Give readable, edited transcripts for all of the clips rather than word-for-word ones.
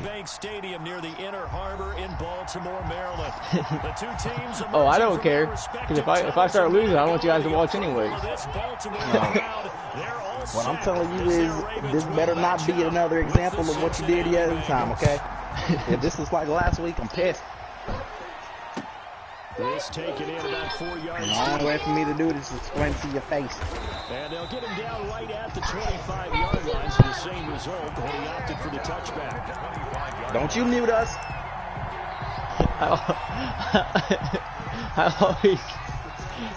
Bank Stadium near the Inner Harbor in Baltimore, Maryland. The two teams oh, I don't care. Because if I start losing, I don't want you guys to watch anyway. What I'm telling you is, this better not be another example of what you did the other time, okay? If this is like last week, I'm pissed. This taken in about 4 yards. The only way for me to do this is explain to your face. And they'll get him down right at the 25-yard line, so the same result, but he opted for the touchback. Don't you mute us.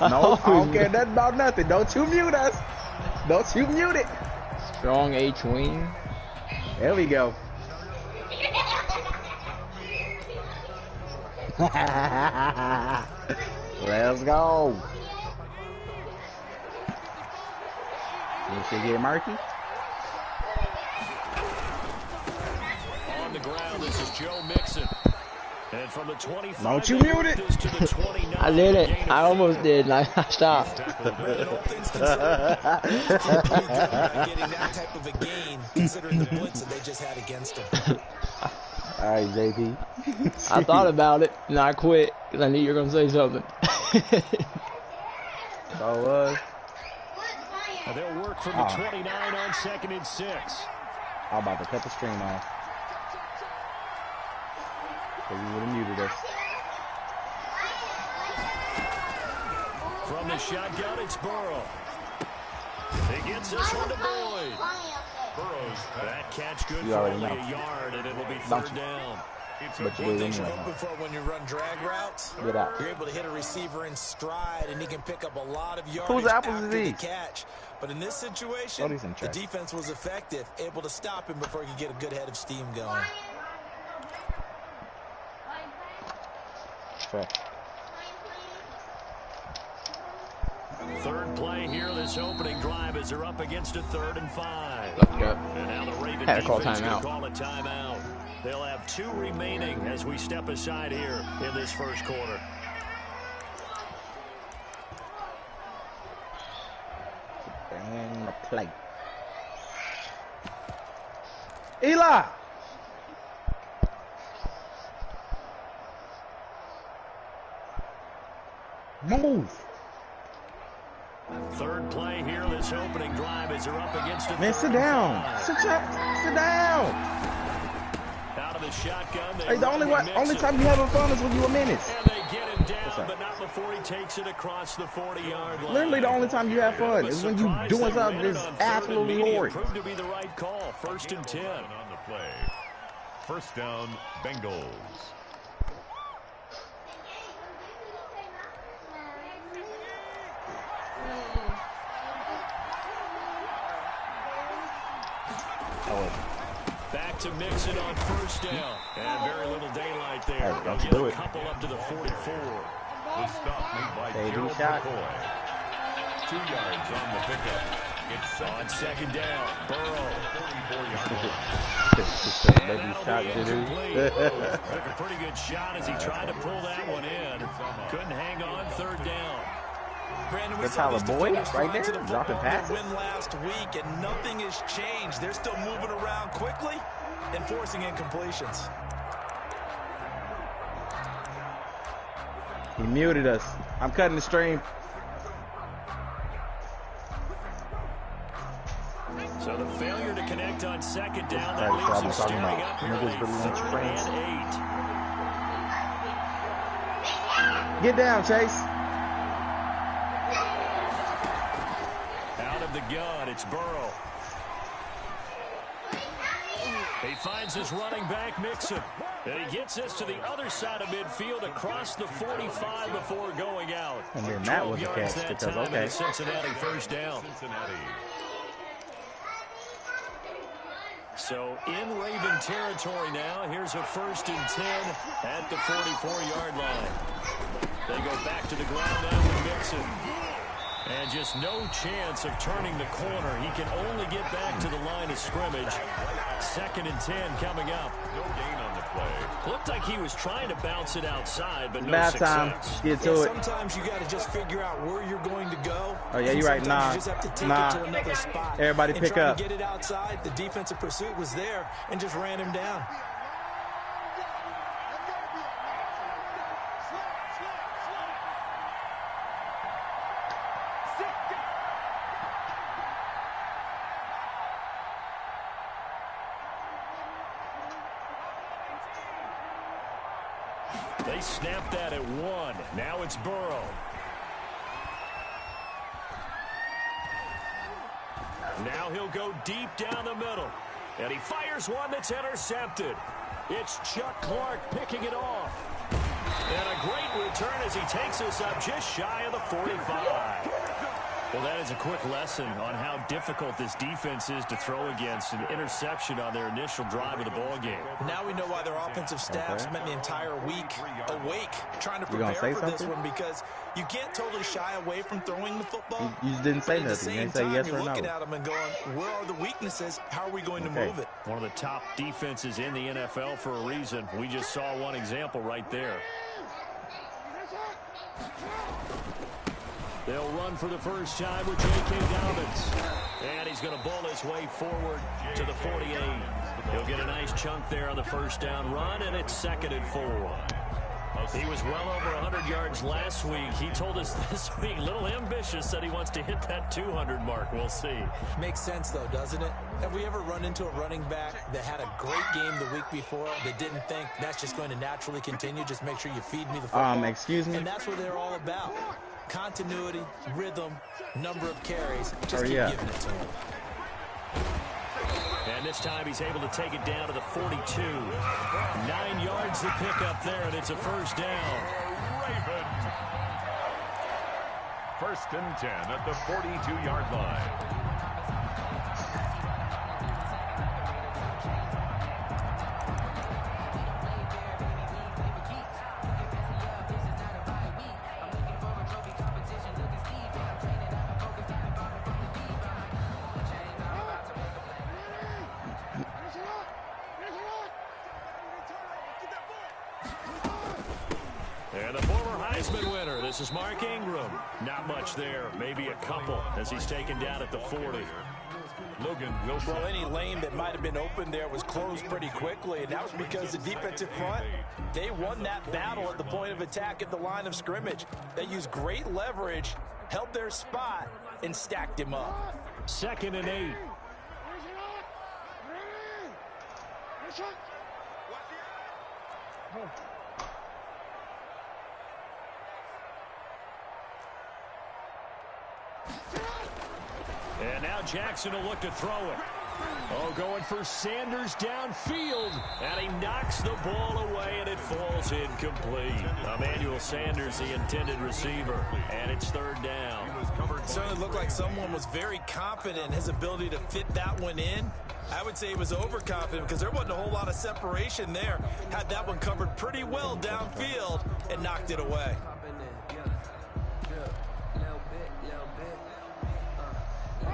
I don't care nothing about nothing. Don't you mute us. Don't you mute it. Strong H-wing. There we go. Let's go. You should get murky. On the ground, this is Joe Mixon. And from the 25, don't you mute it. I did it. I almost did, and I stopped. Getting that type of a gain, considering the blitz that they just had against him. All right, JP. I thought about it, and I quit because I knew you were going to say something. So it was. They'll work from the 29 on 2nd and 6. I'm about to cut the stream off. So you would have muted us. From the shotgun, it's Burrow. He gets this one to Boyd. That catch good for only a yard, and it'll be 3rd down. One thing you're hoping for when you run drag routes, you're able to hit a receiver in stride, and he can pick up a lot of yards Whose apples after is the these? catch. But in this situation, the defense was effective, able to stop him before he could get a good head of steam going. Okay. Third play here, this opening drive, as they're up against a 3rd and 5. Yep. And now the Raven Had to call defense timeout. call a timeout. They'll have 2 remaining as we step aside here in this first quarter. Bring the plate. Eli! Move! Third play here, this opening drive, as they're up against a Man, sit down. Sit down. Out of the shotgun. Hey, the only time you having fun is when you a menace. And they get him down, but not before he takes it across the 40-yard line. Literally the only time you have fun is when you doing something that's absolutely horrid. Proved to be the right call. 1st and 10. On the play. 1st down, Bengals. Back to Mixon on 1st down. And very little daylight there. Hey, They'll get a couple up to the 44. The stop made by Gerald McCoy. 2 yards on the pickup. It's on 2nd down. Burrow. 44-yard line. Took a pretty good shot as he tried to pull that one in. Couldn't hang on 3rd down. Brandon, we That's saw how these the boy defenders right there, to the dropping football passes. win last week, and nothing has changed. They're still moving around quickly and forcing incompletions. He muted us. I'm cutting the stream. So the failure to connect on 2nd down, that leaves him staring up here at 3rd and 8. Get down, Chase. Out of the gun, it's Burrow. He finds his running back, Mixon. And he gets this to the other side of midfield across the 45 before going out. And then that was a catch that because, time, okay. Cincinnati 1st down. So in Raven territory now. Here's a 1st and 10 at the 44-yard line. They go back to the ground now with Mixon. And just no chance of turning the corner. He can only get back to the line of scrimmage. 2nd and 10 coming up. No gain on the play. Looked like he was trying to bounce it outside, but no Bad success. time. Get to it. Sometimes you got to just figure out where you're going to go. Oh, yeah, you're right. Nah. You just have to take Nah. it to another spot. Everybody pick up. To get it outside. The defensive pursuit was there and just ran him down. They snapped that at 1. Now it's Burrow. Now he'll go deep down the middle. And he fires one that's intercepted. It's Chuck Clark picking it off. And a great return as he takes us up just shy of the 45. Well, that is a quick lesson on how difficult this defense is to throw against an interception on their initial drive of the ball game. Now we know why their offensive staff spent the entire week awake trying to prepare for this one, because you can't totally shy away from throwing the football. You just didn't say nothing. You didn't say yes or no. You're looking at them and going, where are the weaknesses? How are we going to move it? One of the top defenses in the NFL for a reason. We just saw one example right there. They'll run for the first time with J.K. Dobbins. And he's going to bowl his way forward to the 48. He'll get a nice chunk there on the first down run, and it's 2nd and 4. He was well over 100 yards last week. He told us this week, a little ambitious, that he wants to hit that 200 mark. We'll see. Makes sense, though, doesn't it? Have we ever run into a running back that had a great game the week before that didn't think that's just going to naturally continue? Just make sure you feed me the football. Excuse me? And that's what they're all about. Continuity, rhythm, number of carries. Just keep giving it to him. And this time he's able to take it down to the 42. 9 yards to pick up there, and it's a first down. Ravens. 1st and 10 at the 42-yard line. And the former Heisman winner, this is Mark Ingram. Not much there, maybe a couple, as he's taken down at the 40. Logan Wilson. Well, any lane that might have been open there was closed pretty quickly, and that was because the defensive front, they won that battle at the point of attack at the line of scrimmage. They used great leverage, held their spot, and stacked him up. 2nd and 8. And now Jackson will look to throw it. Oh, going for Sanders downfield. And he knocks the ball away, and it falls incomplete. Emmanuel Sanders, the intended receiver. And it's 3rd down. It certainly looked like someone was very confident in his ability to fit that one in. I would say he was overconfident because there wasn't a whole lot of separation there. Had that one covered pretty well downfield and knocked it away.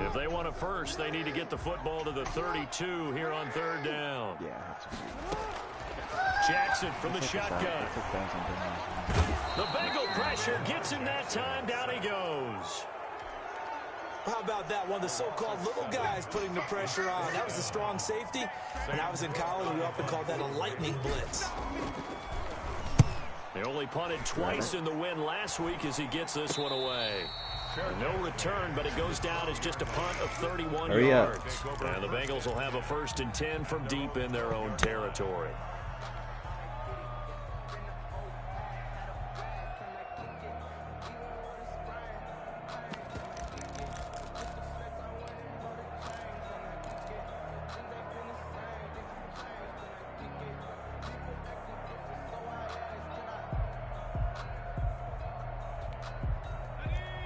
If they want a first, they need to get the football to the 32 here on 3rd down. Jackson from the shotgun. The Bengal pressure gets him that time. Down he goes. How about that one? The so-called little guys putting the pressure on. That was the strong safety. When I was in college, we often called that a lightning blitz. They only punted twice in the win last week as he gets this one away. No return, but it goes down as just a punt of 31 yards. And the Bengals will have a 1st and 10 from deep in their own territory.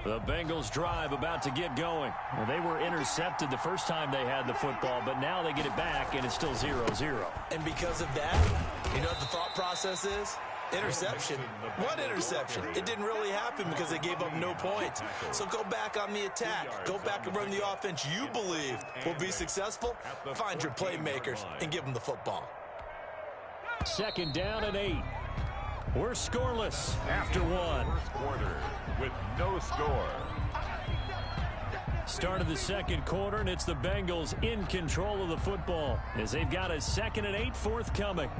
The Bengals drive about to get going. Well, they were intercepted the first time they had the football, but now they get it back, and it's still 0-0. And because of that, you know what the thought process is? Interception. What interception? It didn't really happen because they gave up no points. So go back on the attack. Go back and run the offense you believe will be successful. Find your playmakers and give them the football. 2nd down and 8. We're scoreless after 1. First quarter with no score. Start of the 2nd quarter, and it's the Bengals in control of the football as they've got a 2nd and 8 forthcoming.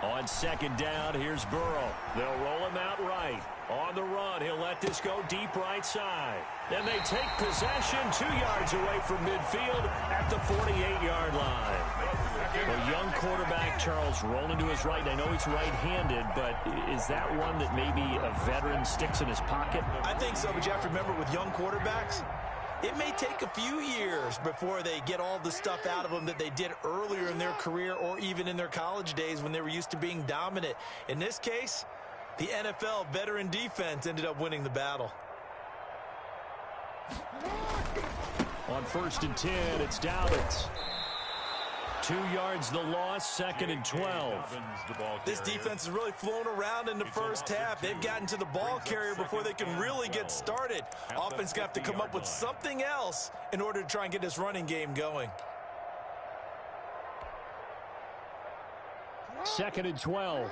On 2nd down, here's Burrow. They'll roll him out right. On the run, he'll let this go deep right side. Then they take possession 2 yards away from midfield at the 48-yard line. A young quarterback, Charles, rolling to his right. I know he's right-handed, but is that one that maybe a veteran sticks in his pocket? I think so, but you have to remember with young quarterbacks, it may take a few years before they get all the stuff out of them that they did earlier in their career or even in their college days when they were used to being dominant. In this case, the NFL veteran defense ended up winning the battle. On 1st and 10, it's Dobbins. 2 yards the loss, 2nd and 12. This defense has really flown around in the first half. They've gotten to the ball carrier before they can really get started. Offense going to have to come up with something else in order to try and get this running game going. 2nd and 12.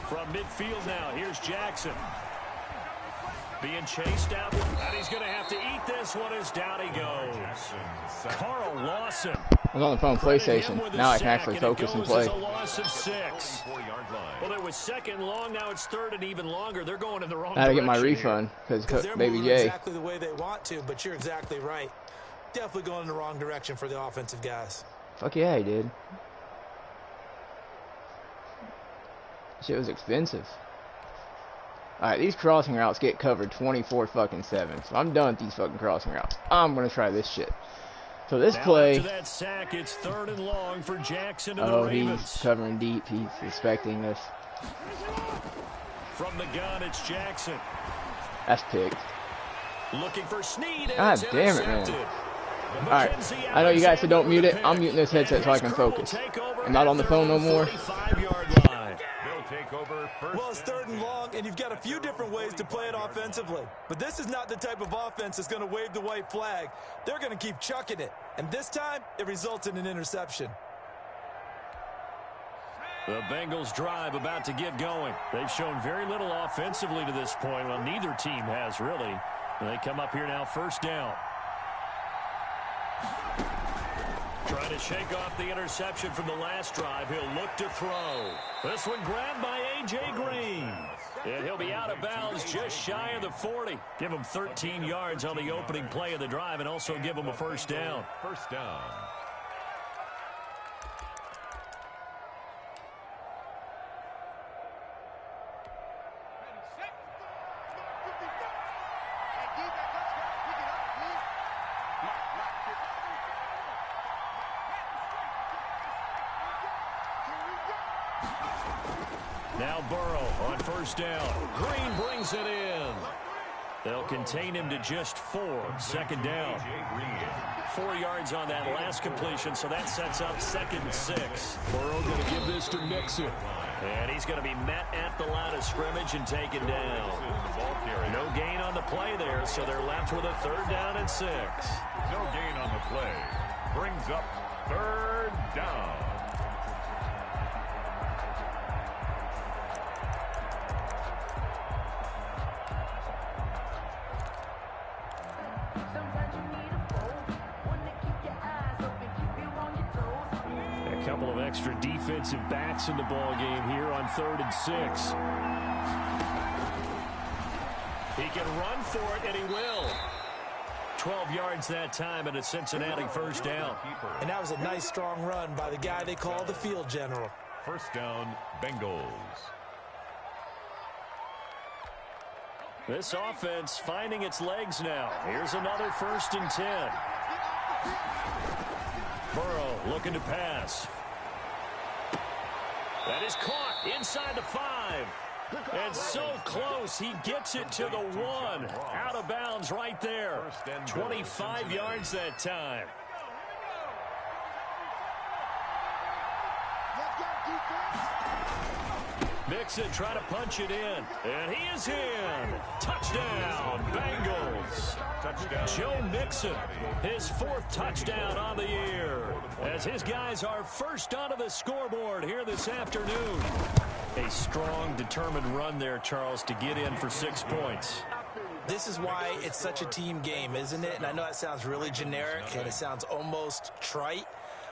From midfield now, here's Jackson. Being chased out, and he's going to have to eat this one as down he goes. Carl Lawson. I was on the phone PlayStation. Now I can actually focus and play. A loss of 6. Well, it was 2nd long. Now it's 3rd and even longer. They're going in the wrong direction. I had to get my refund because they're Baby moving J. exactly the way they want to, but you're exactly right. Definitely going in the wrong direction for the offensive guys. Fuck yeah, he did. Shit was expensive. Alright, these crossing routes get covered 24-7. So I'm done with these fucking crossing routes. I'm gonna try this shit. So this play. After that sack, it's 3rd and long for Jackson and Oh, the Ravens. he's covering deep. He's expecting this. From the gun, it's Jackson. That's picked. Looking for Snead. God damn it, man. Alright, I know you guys said don't mute it. I'm muting this headset so I can focus. I'm not on the phone no more. Well, it's 3rd and long, and you've got a few different ways to play it offensively. But this is not the type of offense that's going to wave the white flag. They're going to keep chucking it. And this time, it results in an interception. The Bengals drive about to get going. They've shown very little offensively to this point. Well, neither team has, really. They come up here now, 1st down. Trying to shake off the interception from the last drive. He'll look to throw. This one grabbed by A.J. Green. And he'll be out of bounds just shy of the 40. Give him 13 yards on the opening play of the drive and also give him a 1st down. 1st down. Now Burrow on 1st down. Green brings it in. They'll contain him to just 4. 2nd down. 4 yards on that last completion, so that sets up 2nd and 6. Burrow going to give this to Mixon. And he's going to be met at the line of scrimmage and taken down. No gain on the play there, so they're left with a 3rd down and 6. No gain on the play. Brings up 3rd down. A couple of extra defensive backs in the ball game here on 3rd and 6. He can run for it, and he will. 12 yards that time, and a Cincinnati 1st down. And that was a nice, strong run by the guy they call the field general. 1st down, Bengals. This offense finding its legs now. Here's another 1st and 10. Burrow looking to pass. That is caught inside the 5. And so close, he gets it to the 1. Out of bounds right there. 25 yards that time. Mixon trying to punch it in. And he is in. Touchdown, Bengals. Touchdown. Joe Mixon, his 4th touchdown on the year. As his guys are first onto the scoreboard here this afternoon. A strong, determined run there, Charles, to get in for 6 points. This is why it's such a team game, isn't it? And I know that sounds really generic and it sounds almost trite.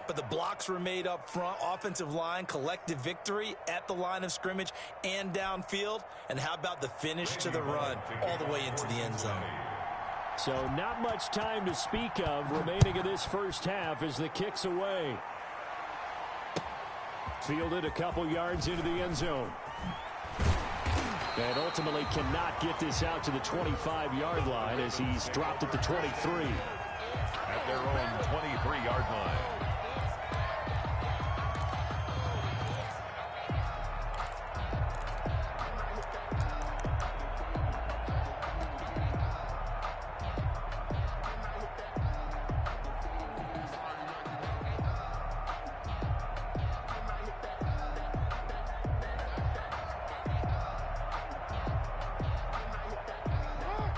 but the blocks were made up front. Offensive line, collective victory at the line of scrimmage and downfield. And how about the finish to the run all the way into the end zone? So not much time to speak of remaining in this first half as the kick's away. Fielded a couple yards into the end zone. And ultimately cannot get this out to the 25-yard line as he's dropped at the 23. At their own 23-yard line.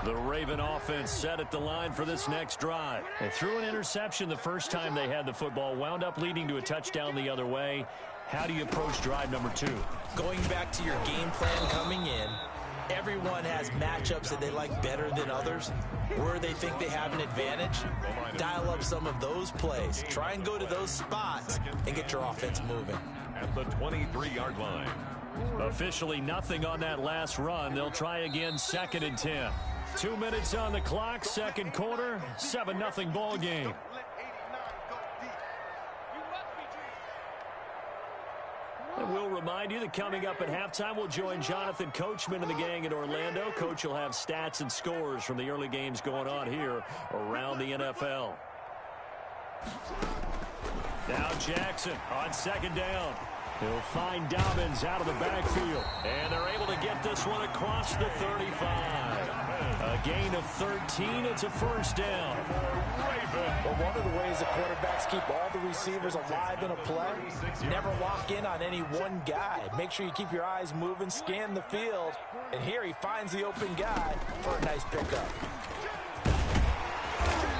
The Raven offense set at the line for this next drive. They threw an interception the first time they had the football, wound up leading to a touchdown the other way. How do you approach drive number 2? Going back to your game plan coming in, everyone has matchups that they like better than others. Where they think they have an advantage, dial up some of those plays. Try and go to those spots and get your offense moving. At the 23-yard line. Officially nothing on that last run. They'll try again, 2nd and 10. 2 minutes on the clock, second quarter, 7-0 ball game. And we'll remind you that coming up at halftime, we'll join Jonathan Coachman and the gang in Orlando. Coach will have stats and scores from the early games going on here around the NFL. Now Jackson on 2nd down. He'll find Dobbins out of the backfield. And they're able to get this one across the 35. A gain of 13. It's a first down. Well, one of the ways the quarterbacks keep all the receivers alive in a play, never lock in on any one guy. Make sure you keep your eyes moving, scan the field. And here he finds the open guy for a nice pickup.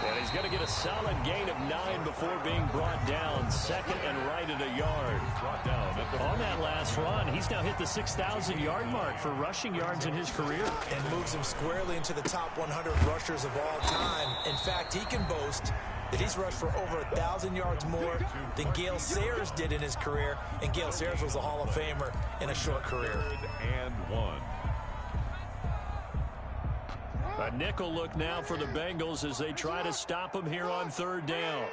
And he's going to get a solid gain of 9 before being brought down. 2nd and right at a yard. Brought down on that last run, he's now hit the 6,000-yard mark for rushing yards in his career. And moves him squarely into the top 100 rushers of all time. In fact, he can boast that he's rushed for over 1,000 yards more than Gale Sayers did in his career. And Gale Sayers was a Hall of Famer in a short career. 3rd and 1. A nickel look now for the Bengals as they try to stop him here on 3rd down.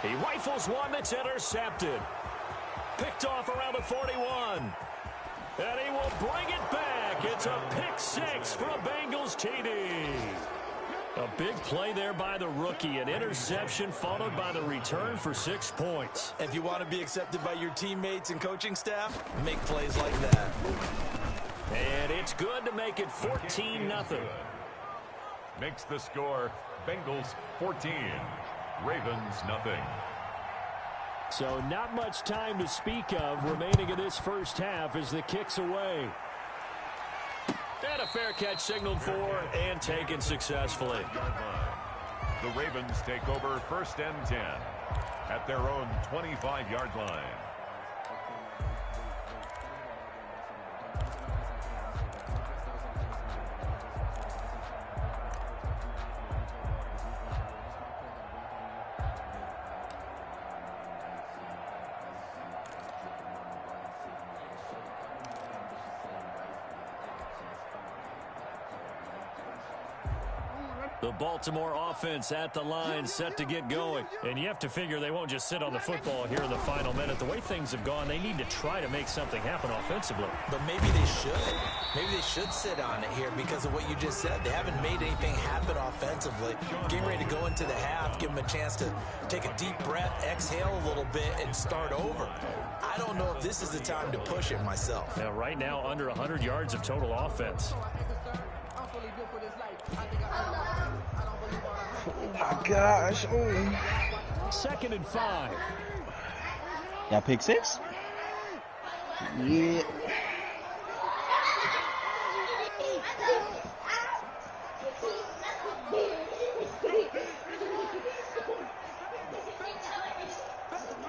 He rifles one that's intercepted. Picked off around the 41. And he will bring it back. It's a pick 6 for a Bengals TD. A big play there by the rookie. An interception followed by the return for 6 points. If you want to be accepted by your teammates and coaching staff, make plays like that. And it's good to make it 14-0. Makes the score Bengals 14, Ravens nothing. So not much time to speak of remaining in this first half as the kick's away. And a fair catch signaled for and taken successfully. The Ravens take over 1st and 10 at their own 25-yard line. The Baltimore offense at the line, set to get going. And you have to figure they won't just sit on the football here in the final minute. The way things have gone, they need to try to make something happen offensively. But maybe they should. Maybe they should sit on it here because of what you just said. They haven't made anything happen offensively. Getting ready to go into the half, give them a chance to take a deep breath, exhale a little bit, and start over. I don't know if this is the time to push it myself. Now, right now, under 100 yards of total offense. Oh my gosh. Oh. 2nd and 5. Y'all pick 6? Yeah.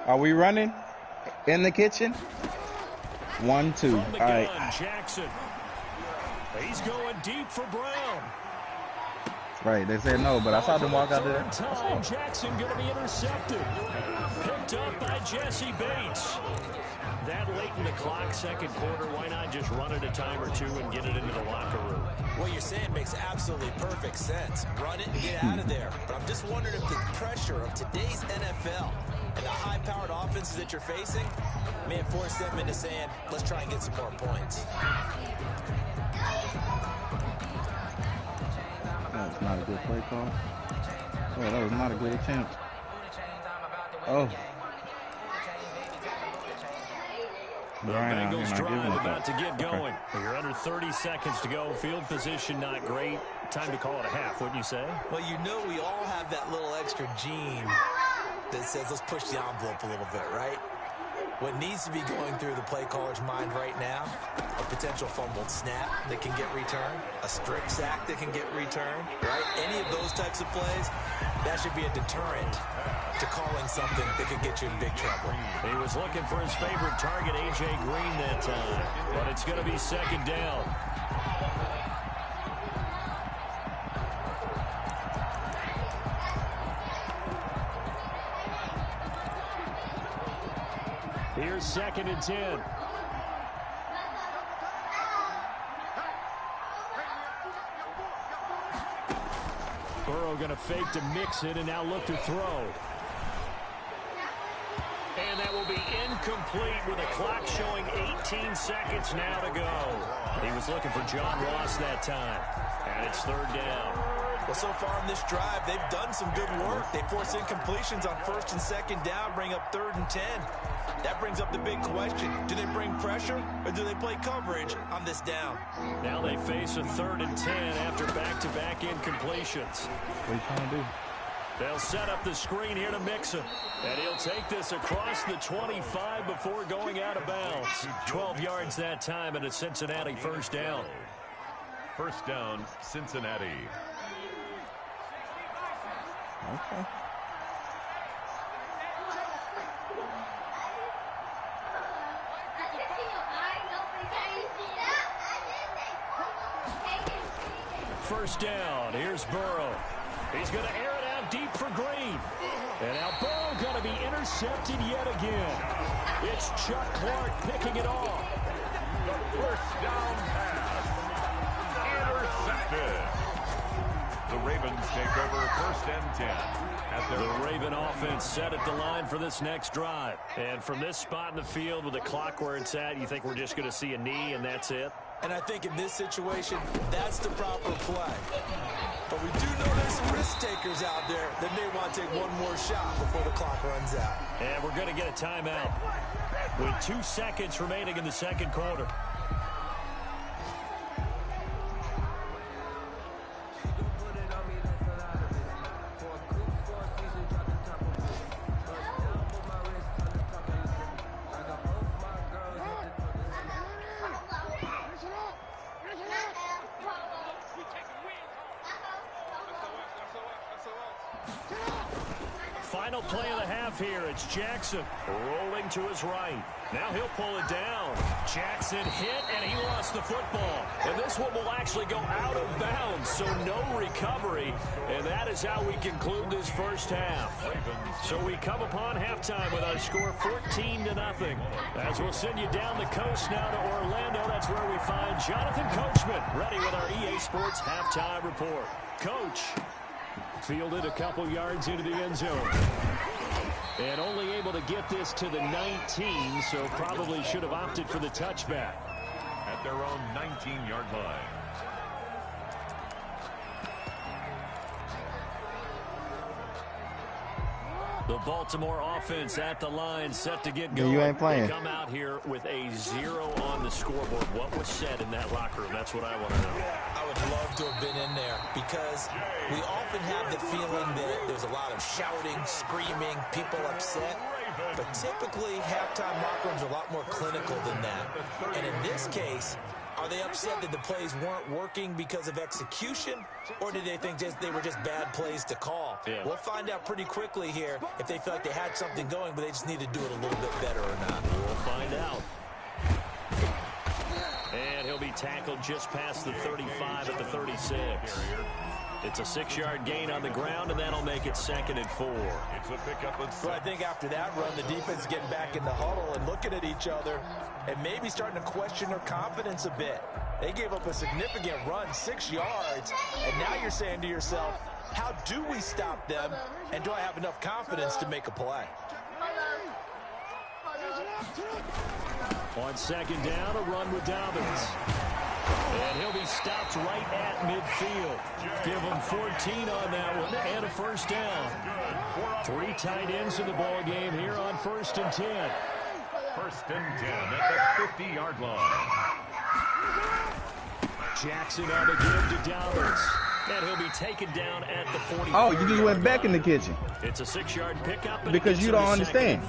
Are we running in the kitchen? 1, 2. All right. Jackson. He's going deep for Brown. Right, they said no, but I saw them walk out there. Time, Jackson going to be intercepted. Picked up by Jesse Bates. That late in the clock, second quarter, why not just run it a time or two and get it into the locker room? What you're saying makes absolutely perfect sense. Run it and get out of there. But I'm just wondering if the pressure of today's NFL and the high-powered offenses that you're facing may have forced them into saying, let's try and get some more points. That's not a good play call. Oh, that was not a good attempt. Oh. The Bengals drive about to get going. You're under 30 seconds to go. Field position not great. Time to call it a half, wouldn't you say? Well, you know we all have that little extra gene that says let's push the envelope a little bit, right? What needs to be going through the play caller's mind right now, a potential fumbled snap that can get returned, a strip sack that can get returned, right? Any of those types of plays, that should be a deterrent to calling something that could get you in big trouble. He was looking for his favorite target, A.J. Green, that time. But it's going to be second down. Here's 2nd and 10. Burrow going to fake to mix it and now look to throw. And that will be incomplete with a clock showing 18 seconds now to go. He was looking for John Ross that time. And it's 3rd down. Well, so far in this drive, they've done some good work. They force incompletions on 1st and 2nd down, bring up 3rd and 10. That brings up the big question. Do they bring pressure or do they play coverage on this down? Now they face a 3rd and 10 after back-to-back incompletions. What are you trying to do? They'll set up the screen here to Mixon. And he'll take this across the 25 before going out of bounds. 12 yards that time and a Cincinnati 1st down. 1st down, Cincinnati. Okay. First down. Here's Burrow. He's going to air it out deep for Green. And now Burrow going to be intercepted yet again. It's Chuck Clark picking it off. The 1st down pass. Intercepted. The Ravens take over 1st and 10. The Raven offense set at the line for this next drive. And from this spot in the field with the clock where it's at, you think we're just going to see a knee and that's it? And I think in this situation, that's the proper play. But we do know there's some risk takers out there that may want to take one more shot before the clock runs out. And we're going to get a timeout with 2 seconds remaining in the 2nd quarter. Final play of the half here. It's Jackson rolling to his right. Now he'll pull it down. Jackson hit, and he lost the football. And this one will actually go out of bounds, so no recovery. And that is how we conclude this 1st half. So we come upon halftime with our score 14-0. As we'll send you down the coast now to Orlando, that's where we find Jonathan Coachman, ready with our EA Sports halftime report. Coach. Fielded a couple yards into the end zone. And only able to get this to the 19, so probably should have opted for the touchback. At their own 19-yard line. The Baltimore offense at the line, set to get going. You ain't playing. They come out here with a 0 on the scoreboard. What was said in that locker room? That's what I want to know. I would love to have been in there because we often have the feeling that there's a lot of shouting, screaming, people upset. But typically, halftime locker rooms are a lot more clinical than that. And in this case, are they upset that the plays weren't working because of execution, or did they think they were just bad plays to call? Yeah. We'll find out pretty quickly here if they feel like they had something going, but they just need to do it a little bit better or not. We'll find out. And he'll be tackled just past the 35 at the 36. It's a 6-yard gain on the ground, and that'll make it 2nd and 4. It's a pickup of 6. Well, I think after that run, the defense is getting back in the huddle and looking at each other and maybe starting to question their confidence a bit. They gave up a significant run, 6 yards, and now you're saying to yourself, how do we stop them, and do I have enough confidence to make a play? On 2nd down, a run with Dobbins. And he'll be stopped right at midfield. Give him 14 on that one and a 1st down. 3 tight ends in the ball game here on 1st and 10. 1st and 10 at the 50-yard line. Jackson on the give to Dobbins. And he'll be taken down at the 40. Oh, you just went back in the kitchen. It's a 6-yard pickup. And because you don't understand.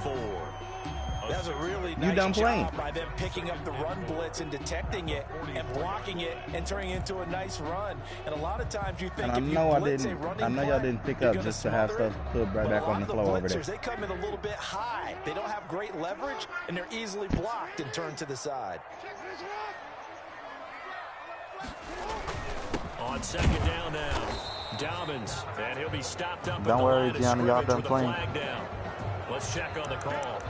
That's a really nice job by them picking up the run blitz and detecting it and blocking it and turning it into a nice run. And a lot of times you think and I know y'all didn't pick up just to have stuff put right back on the floor over there. They come in a little bit high. They don't have great leverage, and they're easily blocked and turned to the side. On 2nd down now, Dobbins, and he'll be stopped up. Don't worry, Gianni, y'all done playing. Let's check on the call.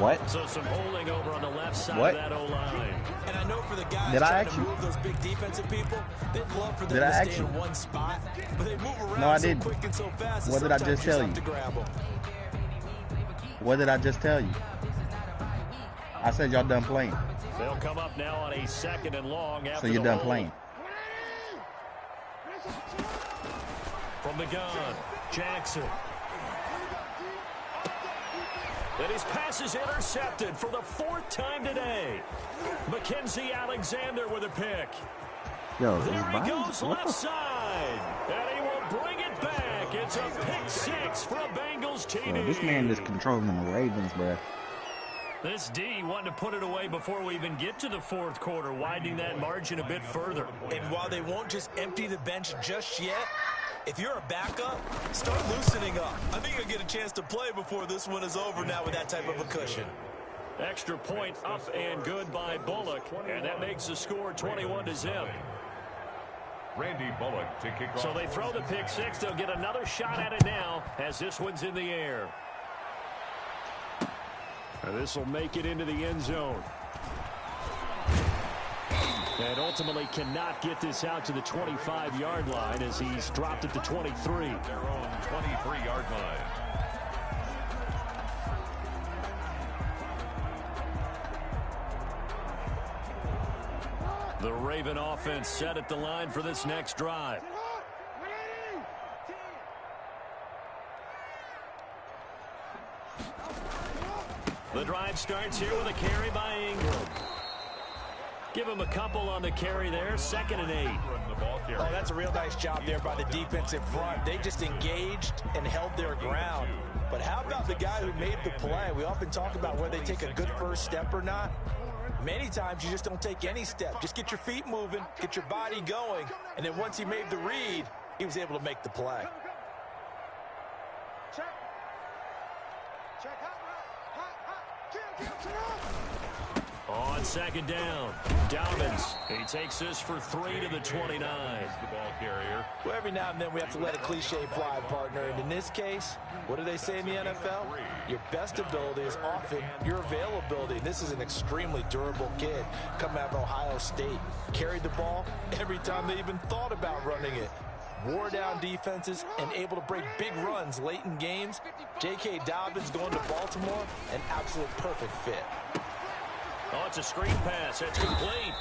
What? So some holding over on the left side of that O-line. And I know for the guys trying to move those big defensive people, they'd love for them to stay in one spot, but they move around so quick and so fast. What did I just tell you? What did I just tell you? I said y'all done playing. They'll come up now on a 2nd and long after so you're done playing. From the gun, Jackson. And his pass is intercepted for the 4th time today. Mackenzie Alexander with a pick. Yo, there he goes left side. And he will bring it back. It's a pick 6 for a Bengals TD. Yo, this man is controlling the Ravens, bro. This D wanted to put it away before we even get to the 4th quarter, widening that margin a bit further. And while they won't just empty the bench just yet, if you're a backup, start loosening up. I think you'll get a chance to play before this one is over now with that type of a cushion. Extra point up and good by Bullock, and that makes the score 21-0. Randy Bullock to kick off. So they throw the pick 6. They'll get another shot at it now as this one's in the air. And this will make it into the end zone. And ultimately cannot get this out to the 25-yard line as he's dropped at the 23. Their own 23-yard line. The Raven offense set at the line for this next drive. The drive starts here with a carry by Ingram. Give him a couple on the carry there. 2nd and 8. Oh, that's a real nice job there by the defensive front. They just engaged and held their ground. But how about the guy who made the play? We often talk about whether they take a good first step or not. Many times you just don't take any step. Just get your feet moving, get your body going, and then once he made the read, he was able to make the play. On 2nd down, Dobbins. He takes this for 3 to the 29. The ball carrier. Well, every now and then we have to let a cliche fly, partner. And in this case, what do they say in the NFL? Your best ability is often your availability. This is an extremely durable kid coming out of Ohio State. Carried the ball every time they even thought about running it. Wore down defenses and able to break big runs late in games. J.K. Dobbins going to Baltimore, an absolute perfect fit. Oh, it's a screen pass. That's complete.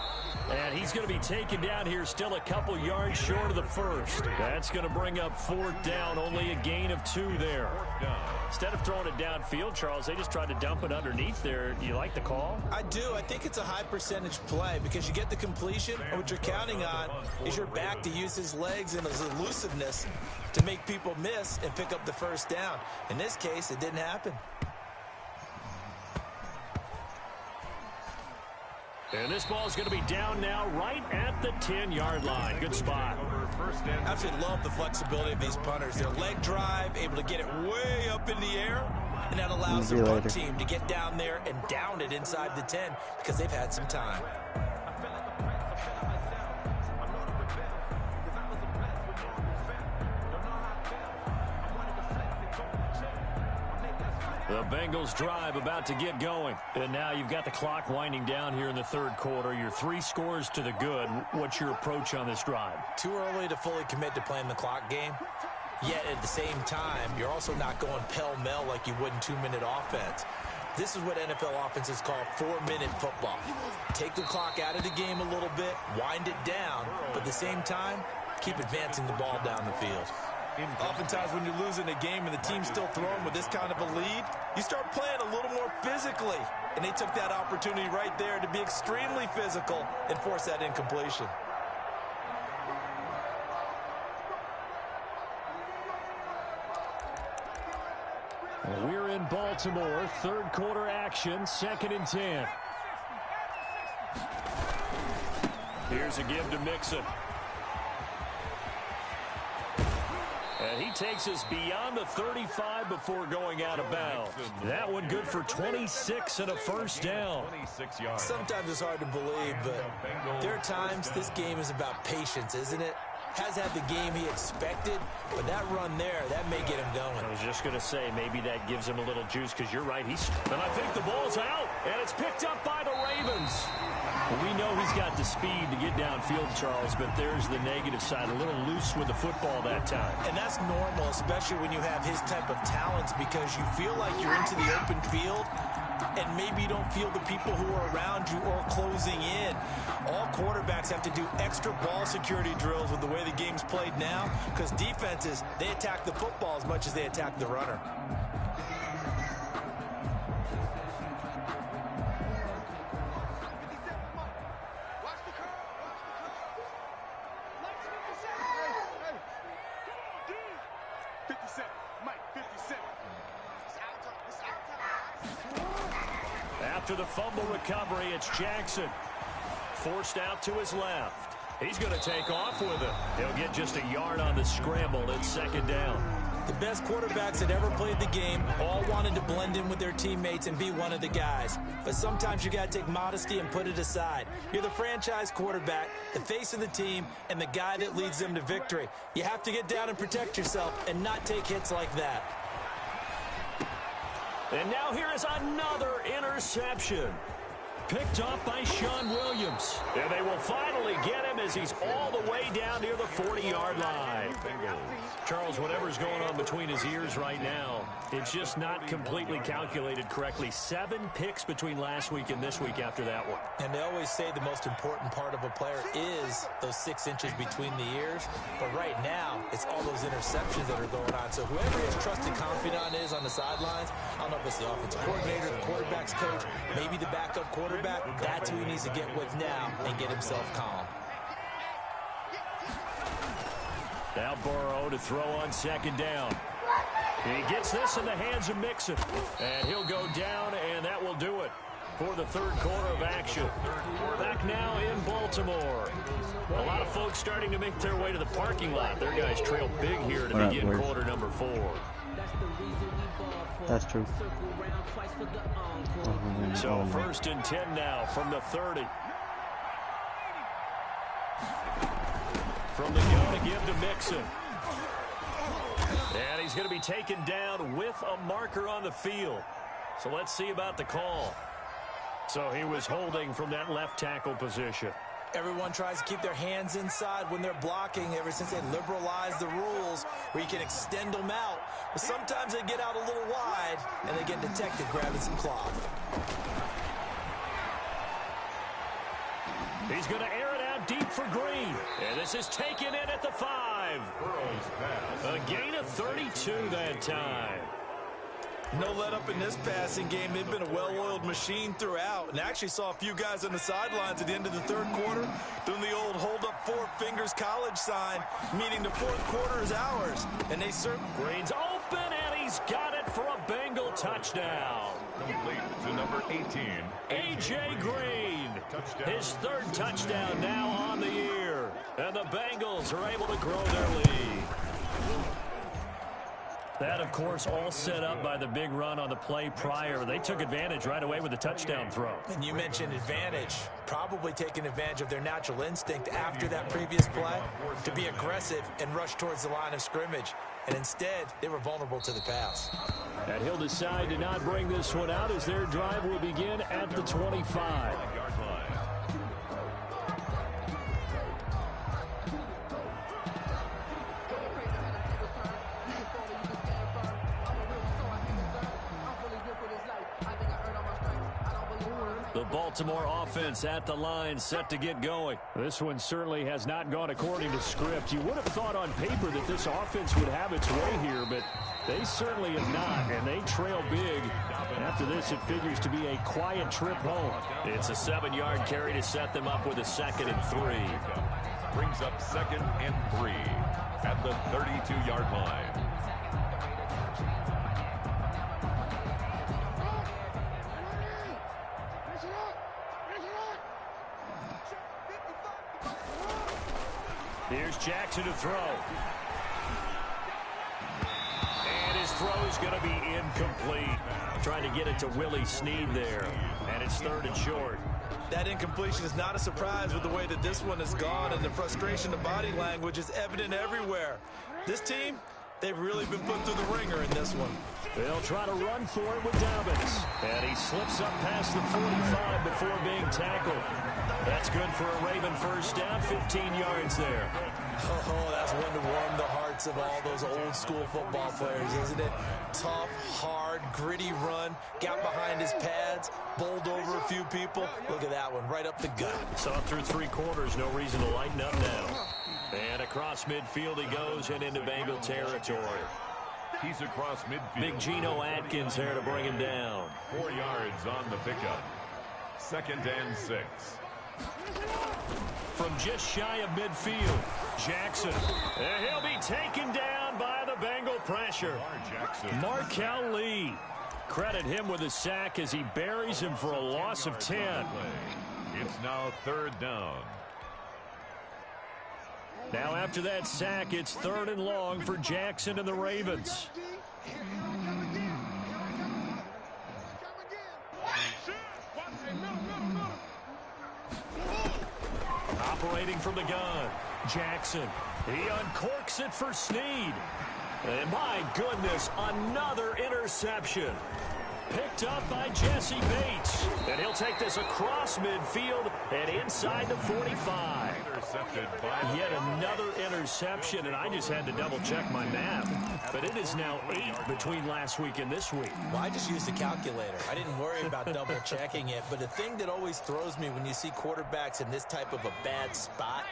And he's going to be taken down here still a couple yards short of the first. That's going to bring up 4th down. Only a gain of 2 there. Instead of throwing it downfield, Charles, they just tried to dump it underneath there. Do you like the call? I do. I think it's a high percentage play because you get the completion, and what you're counting on is your back to use his legs and his elusiveness to make people miss and pick up the 1st down. In this case, it didn't happen. And this ball is going to be down now right at the 10-yard line. Good spot. I absolutely love the flexibility of these punters. Their leg drive, able to get it way up in the air, and that allows the punt team to get down there and down it inside the 10 because they've had some time. The Bengals drive about to get going. And now you've got the clock winding down here in the third quarter. You're 3 scores to the good. What's your approach on this drive? Too early to fully commit to playing the clock game. Yet at the same time, you're also not going pell-mell like you would in 2-minute offense. This is what NFL offenses call 4-minute football. Take the clock out of the game a little bit, wind it down, but at the same time, keep advancing the ball down the field. Oftentimes when you're losing a game and the team's still throwing with this kind of a lead, you start playing a little more physically. And they took that opportunity right there to be extremely physical and force that incompletion. We're in Baltimore, third quarter action, 2nd and 10. Here's a give to Mixon. And he takes us beyond the 35 before going out of bounds. That one good for 26 and a first down. Sometimes it's hard to believe, but there are times this game is about patience, isn't it? Has had the game he expected, but that run there, that may get him going. I was just going to say, maybe that gives him a little juice, because you're right. And I think the ball's out, and it's picked up by the Ravens. Well, we know he's got the speed to get downfield, Charles, but there's the negative side. A little loose with the football that time. And that's normal, especially when you have his type of talents, because you feel like you're into the open field, and maybe you don't feel the people who are around you or closing in. All quarterbacks have to do extra ball security drills with the way the game's played now, because defenses, they attack the football as much as they attack the runner. After the fumble recovery, it's Jackson. Forced out to his left. He's going to take off with it. He'll get just a yard on the scramble. It's 2nd down. The best quarterbacks that ever played the game all wanted to blend in with their teammates and be one of the guys. But sometimes you got to take modesty and put it aside. You're the franchise quarterback, the face of the team, and the guy that leads them to victory. You have to get down and protect yourself and not take hits like that. And now here is another interception. Picked up by Sean Williams. And they will finally get him as he's all the way down near the 40-yard line. Charles, whatever's going on between his ears right now, it's just not completely calculated correctly. 7 picks between last week and this week after that one. And they always say the most important part of a player is those 6 inches between the ears. But right now, it's all those interceptions that are going on. So whoever his trusted confidant is on the sidelines, I don't know if it's the offensive coordinator, the quarterback's coach, maybe the backup quarterback, that's who he needs to get with now and get himself calm. Now Burrow to throw on 2nd down. He gets this in the hands of Mixon. And he'll go down, and that will do it for the third quarter of action. Back now in Baltimore. A lot of folks starting to make their way to the parking lot. Their guys trail big here to begin quarter number 4. That's true. So 1st and 10 now from the 30. From the gun to give to Mixon. And he's going to be taken down with a marker on the field. So let's see about the call. So he was holding from that left tackle position. Everyone tries to keep their hands inside when they're blocking ever since they liberalized the rules where you can extend them out. But sometimes they get out a little wide and they get detected grabbing some cloth. He's going to air it out deep for Green. And this is taken in at the 5. A gain of 32 that time. No let up in this passing game. They've been a well-oiled machine throughout. And actually saw a few guys on the sidelines at the end of the third quarter doing the old hold up 4 fingers college sign, meaning the fourth quarter is ours. And they certainly... Green's open, and he's got it for a Bengal touchdown. Complete to number 18. A.J. Green, his 3rd touchdown now on the year. And the Bengals are able to grow their lead. That, of course, all set up by the big run on the play prior. They took advantage right away with a touchdown throw. And you mentioned advantage, probably taking advantage of their natural instinct after that previous play to be aggressive and rush towards the line of scrimmage. And instead, they were vulnerable to the pass. And he'll decide to not bring this one out as their drive will begin at the 25. The Baltimore offense at the line, set to get going. This one certainly has not gone according to script. You would have thought on paper that this offense would have its way here, but they certainly have not, and they trail big. After this, it figures to be a quiet trip home. It's a 7-yard carry to set them up with a 2nd and 3. Brings up 2nd and 3 at the 32-yard line. Here's Jackson to throw. And his throw is going to be incomplete. Trying to get it to Willie Snead there. And it's 3rd and short. That incompletion is not a surprise with the way that this one has gone, and the frustration of body language is evident everywhere. This team, they've really been put through the ringer in this one. They'll try to run for it with Dobbins. And he slips up past the 45 before being tackled. That's good for a Raven first down, 15 yards there. Oh, that's one to warm the hearts of all those old school football players, isn't it? Tough, hard, gritty run, got behind his pads, bowled over a few people. Look at that one, right up the gut. Saw through 3 quarters, no reason to lighten up now. And across midfield he goes and into Bengal territory. He's across midfield. Big Geno Atkins there to bring him down. 4 yards on the pickup. 2nd and 6. From just shy of midfield, Jackson. And he'll be taken down by the Bengal pressure. Markel Lee. Credit him with a sack as he buries him for a loss of 10. It's now 3rd down. Now after that sack, it's 3rd and long for Jackson and the Ravens. Operating from the gun, Jackson. He uncorks it for Snead. And my goodness, another interception. Picked up by Jesse Bates. And he'll take this across midfield and inside the 45. Intercepted by Yet another interception, and I just had to double-check my math. But it is now 8 between last week and this week. Well, I just used a calculator. I didn't worry about double-checking it. But the thing that always throws me when you see quarterbacks in this type of a bad spot,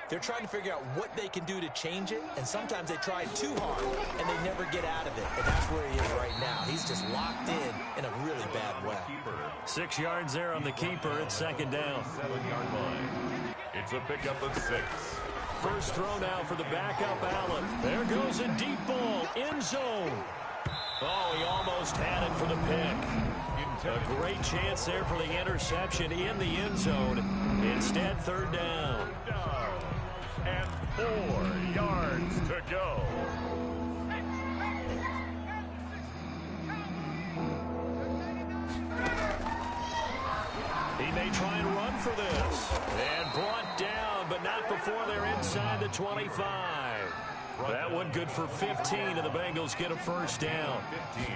they're trying to figure out what they can do to change it, and sometimes they try too hard, and they never get out of it. And that's where he is right now. He's just locked in a really bad way. 6 yards there on the keeper. It's 2nd down. 7-yard line. It's a pickup of 6. First throw now for the backup Allen. There goes a deep ball. End zone. Oh, he almost had it for the pick. A great chance there for the interception in the end zone. Instead, 3rd down. And 4 yards to go. He may try and run for this. And brought down, but not before they're inside the 25. That one good for 15, and the Bengals get a first down. 15.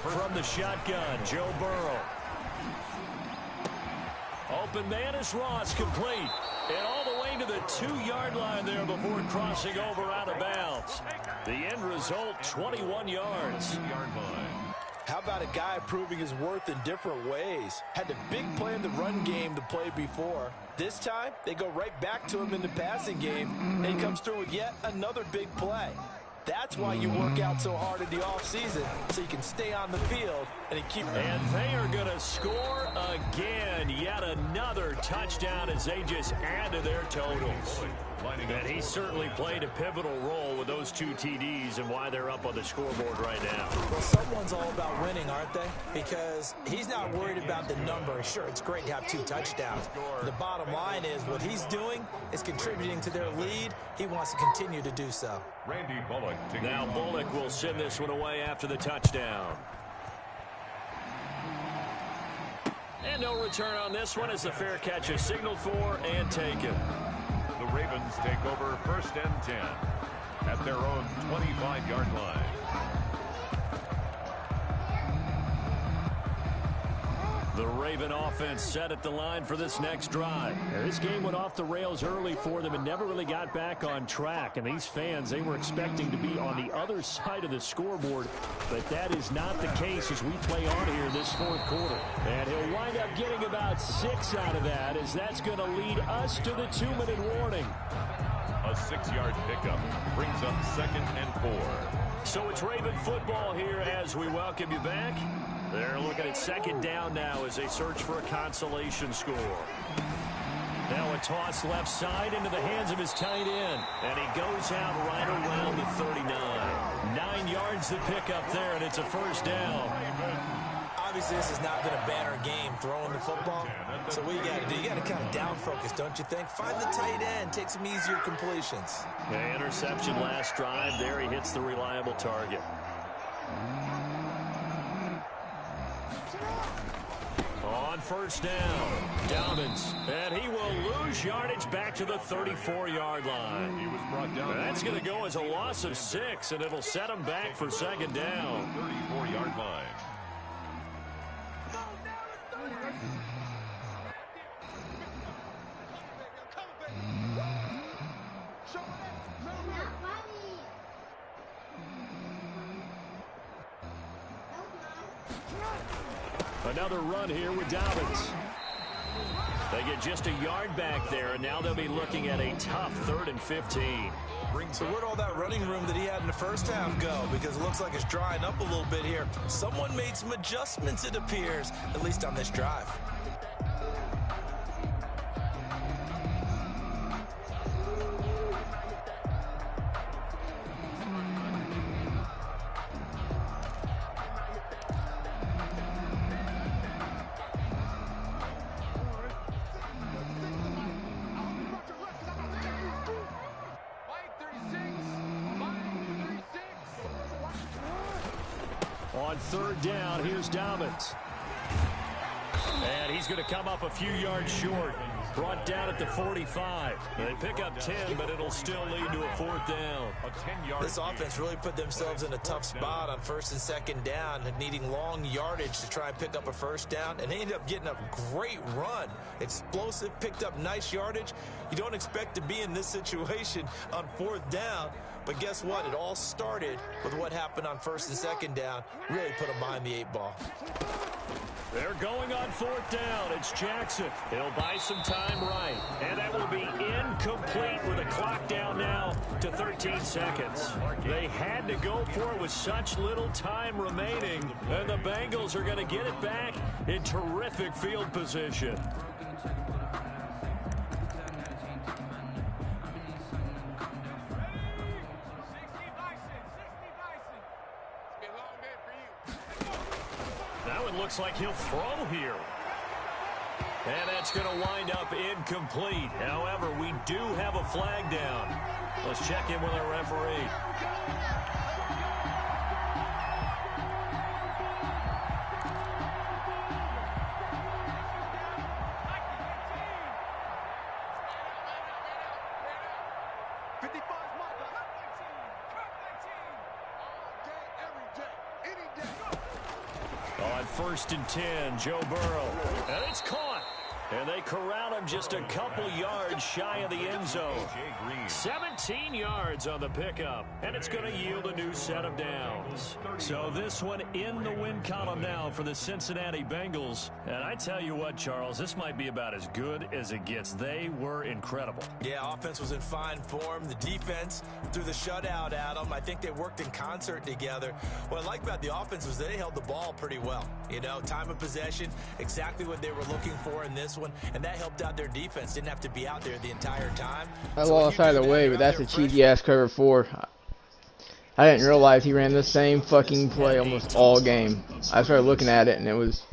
From the shotgun, Joe Burrow. Open man is Ross, complete. And all the way to the 2-yard line there before crossing over out of bounds. The end result, 21 yards. How about a guy proving his worth in different ways? Had the big play in the run game the play before. This time, they go right back to him in the passing game, and he comes through with yet another big play. That's why you work out so hard in the offseason, so you can stay on the field and keep. And they are going to score again. Yet another touchdown as they just add to their totals. And he certainly played a pivotal role with those 2 TDs and why they're up on the scoreboard right now. Well, someone's all about winning, aren't they? Because he's not worried about the number. Sure, it's great to have 2 touchdowns. But the bottom line is what he's doing is contributing to their lead. He wants to continue to do so. Randy Bullock. Now Bullock will send this one away after the touchdown. And no return on this one as the fair catch is signaled for and taken. The Ravens take over 1st and 10 at their own 25-yard line. The Raven offense set at the line for this next drive. Now, this game went off the rails early for them and never really got back on track. And these fans, they were expecting to be on the other side of the scoreboard. But that is not the case as we play on here this 4th quarter. And he'll wind up getting about 6 out of that, as that's going to lead us to the 2-minute warning. A 6-yard pickup brings up 2nd and 4. So it's Raven football here as we welcome you back. They're looking at 2nd down now as they search for a consolation score. Now a toss left side into the hands of his tight end. And he goes out right around the 39. 9 yards to pick up there, and it's a 1st down. Obviously, this has not been a banner game throwing the football. So what you got to do, you got to kind of down focus, don't you think? Find the tight end, take some easier completions. The interception last drive. There he hits the reliable target. On 1st down, Dobbins, and he will lose yardage back to the 34-yard line. He was brought down. That's going to go as a loss of 6, and it'll set him back for 2nd down. 34-yard line. Another run here with Dobbins. They get just a yard back there, and now they'll be looking at a tough 3rd and 15. So where'd all that running room that he had in the first half go? Because it looks like it's drying up a little bit here. Someone made some adjustments, it appears, at least on this drive. On 3rd down, here's Dobbins. And he's going to come up a few yards short. Brought down at the 45. They pick up 10, but it'll still lead to a 4th down. This offense really put themselves in a tough spot on 1st and 2nd down, needing long yardage to try and pick up a 1st down, and they ended up getting a great run. Explosive, picked up nice yardage. You don't expect to be in this situation on 4th down, but guess what? It all started with what happened on 1st and 2nd down. Really put them behind the 8 ball. They're going on 4th down. It's Jackson. He'll buy some time right. And that will be incomplete with the clock down now to 13 seconds. They had to go for it with such little time remaining. And the Bengals are going to get it back in terrific field position. Now it looks like he'll throw here. And that's going to wind up incomplete. However, we do have a flag down. Let's check in with our referee. On 1st and 10, Joe Burrow. And it's caught. And they corral him just a couple yards shy of the end zone. 17 yards on the pickup. And it's going to yield a new set of downs. So this one in the win column now for the Cincinnati Bengals. And I tell you what, Charles, this might be about as good as it gets. They were incredible. Yeah, offense was in fine form. The defense threw the shutout at them. I think they worked in concert together. What I like about the offense was they held the ball pretty well. You know, time of possession, exactly what they were looking for in this one, and that helped out their defense. Didn't have to be out there the entire time. I lost either way, but that's a cheesy ass cover 4. I didn't realize he ran the same fucking play almost all game. I started looking at it and it was